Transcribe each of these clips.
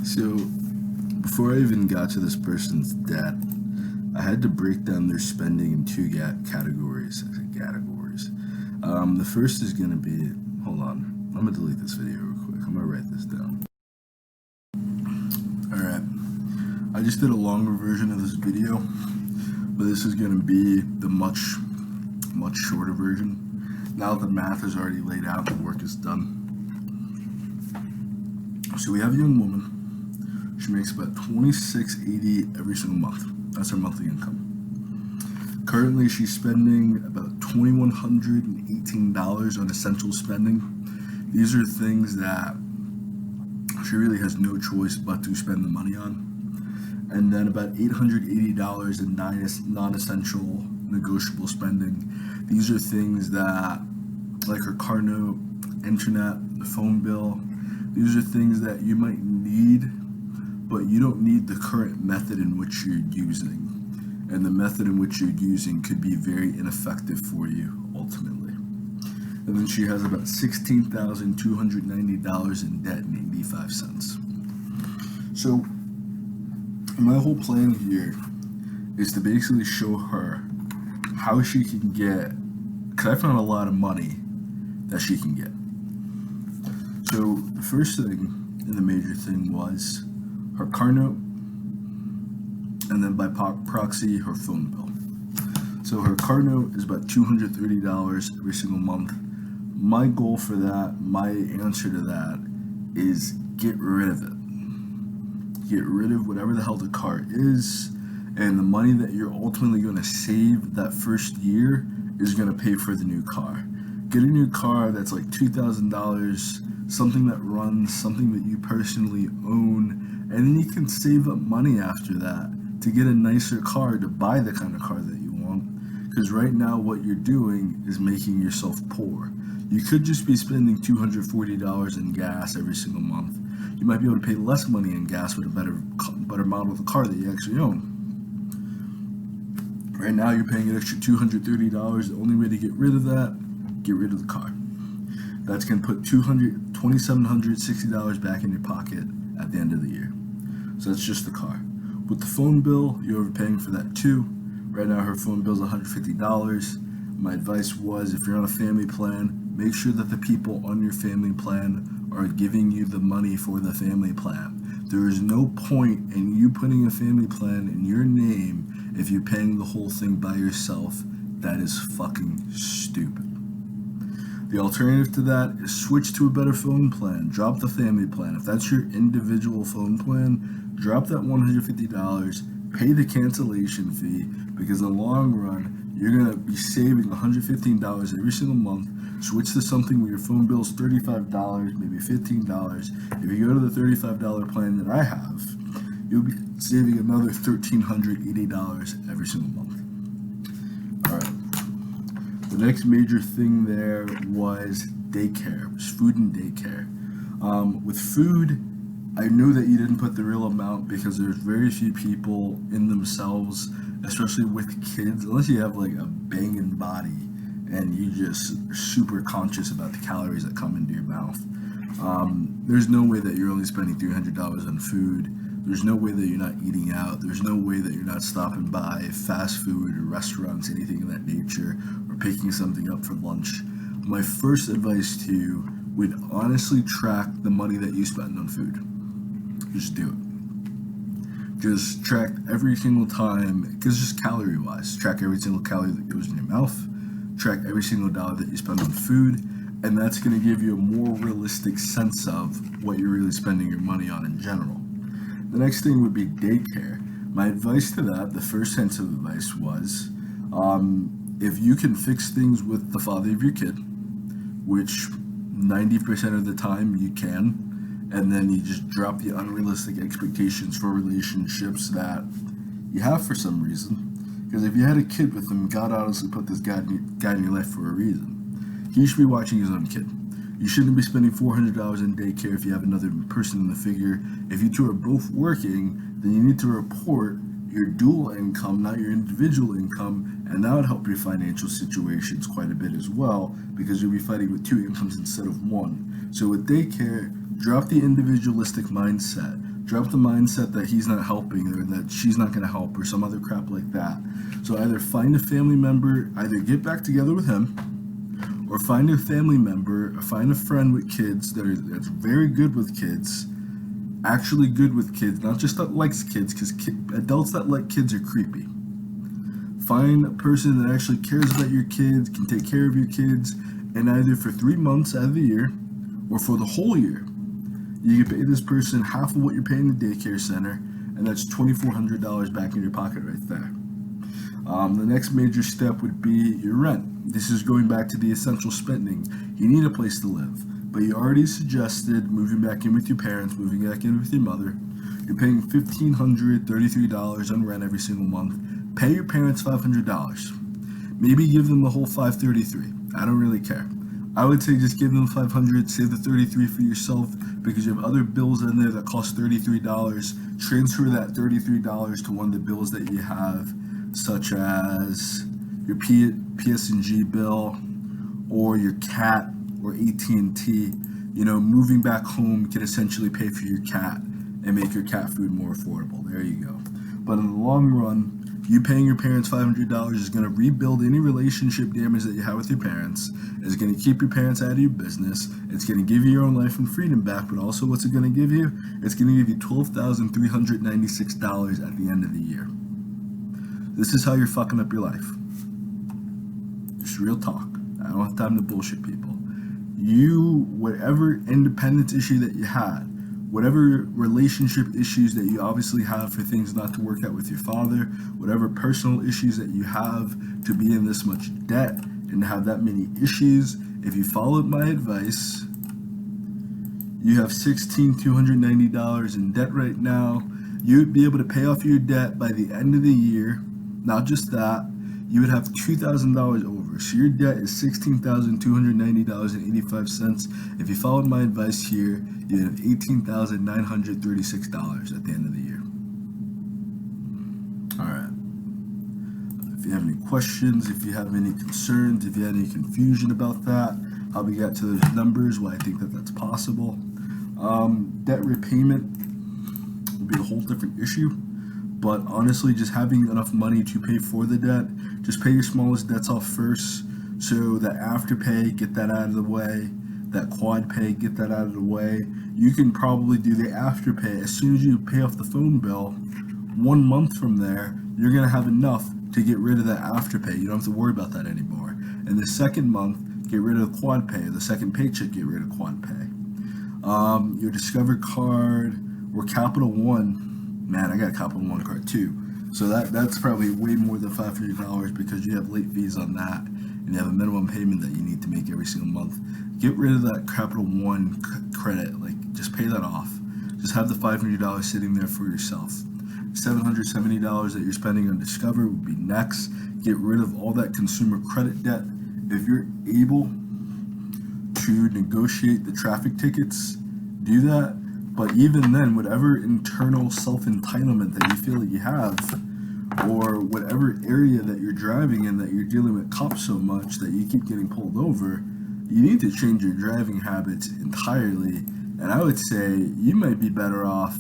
So, before I even got to this person's debt, I had to break down their spending in two categories. I said categories. The first is going to be, hold on, I'm going to delete this video real quick. I'm going to write this down. Alright, I just did a longer version of this video, but this is going to be the much shorter version. Now the math is already laid out, the work is done. So we have a young woman. She makes about $26.80 every single month. That's her monthly income. Currently, she's spending about $2,118 on essential spending. These are things that she really has no choice but to spend the money on. And then about $880 in non-essential negotiable spending. These are things that, like her car note, internet, the phone bill. These are things that you might need, but you don't need the current method in which you're using. And the method in which you're using could be very ineffective for you, ultimately. And then she has about $16,290 in debt and 85 cents. So, my whole plan here is to basically show her how she can get, because I found a lot of money that she can get. So, the first thing, and the major thing, was her car note, and then by proxy, her phone bill. So her car note is about $230 every single month. My goal for that, my answer to that, is get rid of it. Get rid of whatever the hell the car is, and the money that you're ultimately going to save that first year is going to pay for the new car. Get a new car that's like $2,000, something that runs, something that you personally own, and then you can save up money after that to get a nicer car, to buy the kind of car that you want. Because right now what you're doing is making yourself poor. You could just be spending $240 in gas every single month. You might be able to pay less money in gas with a better model of the car that you actually own. Right now you're paying an extra $230. The only way to get rid of that, get rid of the car. That's going to put $2,760 back in your pocket at the end of the year. So that's just the car. With the phone bill, you're overpaying for that too. Right now her phone bill is $150. My advice was, if you're on a family plan, make sure that the people on your family plan are giving you the money for the family plan. There is no point in you putting a family plan in your name if you're paying the whole thing by yourself. That is fucking stupid. The alternative to that is switch to a better phone plan. Drop the family plan. If that's your individual phone plan, drop that $150, pay the cancellation fee, because in the long run, you're going to be saving $115 every single month. Switch to something where your phone bill is $35, maybe $15. If you go to the $35 plan that I have, you'll be saving another $1,380 every single month. All right. The next major thing there was daycare, was food and daycare. With food, I know that you didn't put the real amount because there's very few people in themselves, especially with kids, unless you have like a banging body and you just are super conscious about the calories that come into your mouth. There's no way that you're only spending $300 on food. There's no way that you're not eating out. There's no way that you're not stopping by fast food or restaurants, anything of that nature, or picking something up for lunch. My first advice to you would honestly track the money that you spend on food. Just do it. Just track every single time, because just calorie wise, track every single calorie that goes in your mouth, track every single dollar that you spend on food, and that's going to give you a more realistic sense of what you're really spending your money on in general. The next thing would be daycare. My advice to that, the first sense of advice was, if you can fix things with the father of your kid, which 90% of the time you can, and then you just drop the unrealistic expectations for relationships that you have for some reason. Because if you had a kid with him, God honestly put this guy in your life for a reason. He should be watching his own kid. You shouldn't be spending $400 in daycare if you have another person in the figure. If you two are both working, then you need to report your dual income, not your individual income, and that would help your financial situations quite a bit as well, because you'll be fighting with two incomes instead of one. So with daycare, drop the individualistic mindset. Drop the mindset that he's not helping or that she's not going to help or some other crap like that. So either find a family member, either get back together with him, or find a family member, or find a friend with kids that's very good with kids, actually good with kids, not just that likes kids, because adults that like kids are creepy. Find a person that actually cares about your kids, can take care of your kids, and either for 3 months out of the year or for the whole year, you can pay this person half of what you're paying the daycare center, and that's $2,400 back in your pocket right there. The next major step would be your rent. This is going back to the essential spending. You need a place to live, but you already suggested moving back in with your parents, moving back in with your mother. You're paying $1,533 on rent every single month. Pay your parents $500. Maybe give them the whole $533. I don't really care. I would say just give them $500, save the $33 for yourself, because you have other bills in there that cost $33. Transfer that $33 to one of the bills that you have, such as your PS&G bill or your cat or AT&T. Moving back home can essentially pay for your cat and make your cat food more affordable. There you go. But in the long run, you paying your parents $500 is going to rebuild any relationship damage that you have with your parents. It's going to keep your parents out of your business. It's going to give you your own life and freedom back. But also, what's it going to give you? It's going to give you $12,396 at the end of the year. This is how you're fucking up your life. Just real talk. I don't have time to bullshit people. Whatever independence issue that you had, whatever relationship issues that you obviously have for things not to work out with your father, whatever personal issues that you have to be in this much debt and to have that many issues, if you followed my advice, you have $16,290 in debt right now. You would be able to pay off your debt by the end of the year. Not just that, you would have $2,000 over. So your debt is $16,290.85. If you followed my advice here, you have $18,936 at the end of the year. All right. If you have any questions, if you have any concerns, if you have any confusion about that, how we got to those numbers, why I think that that's possible. Debt repayment will be a whole different issue. But honestly, just having enough money to pay for the debt, just pay your smallest debts off first, so that afterpay, get that out of the way, that quad pay, get that out of the way. You can probably do the afterpay as soon as you pay off the phone bill. 1 month from there, you're going to have enough to get rid of that afterpay. You don't have to worry about that anymore. And the second month, get rid of the quad pay. The second paycheck, get rid of quad pay. Your Discover card or Capital One. Man, I got a Capital One card too. So that's probably way more than $500 because you have late fees on that and you have a minimum payment that you need to make every single month. Get rid of that Capital One credit. Just pay that off. Just have the $500 sitting there for yourself. $770 that you're spending on Discover would be next. Get rid of all that consumer credit debt. If you're able to negotiate the traffic tickets, do that. But even then, whatever internal self-entitlement that you feel that you have, or whatever area that you're driving in that you're dealing with cops so much that you keep getting pulled over, you need to change your driving habits entirely. And I would say you might be better off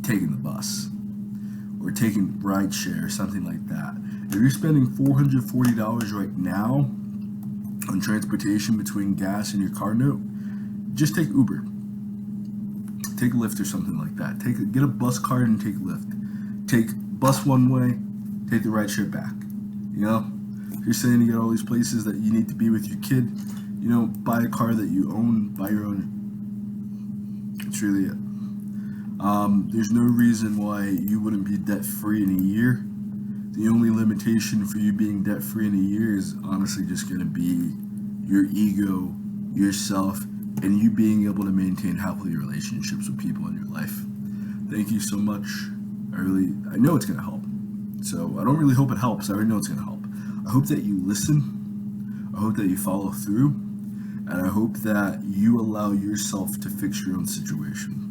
taking the bus or taking rideshare or something like that. If you're spending $440 right now on transportation between gas and your car note, just take Uber. Take Lyft or something like that. Get a bus card and take Lyft. Take bus one way, take the rideshare back. If you're saying you got all these places that you need to be with your kid, buy a car that you own, buy your own. That's really it. There's no reason why you wouldn't be debt-free in a year. The only limitation for you being debt-free in a year is honestly just going to be your ego, yourself, and you being able to maintain happy relationships with people in your life. Thank you so much. I know it's going to help. So I don't really hope it helps. I already know it's going to help. I hope that you listen. I hope that you follow through. And I hope that you allow yourself to fix your own situation.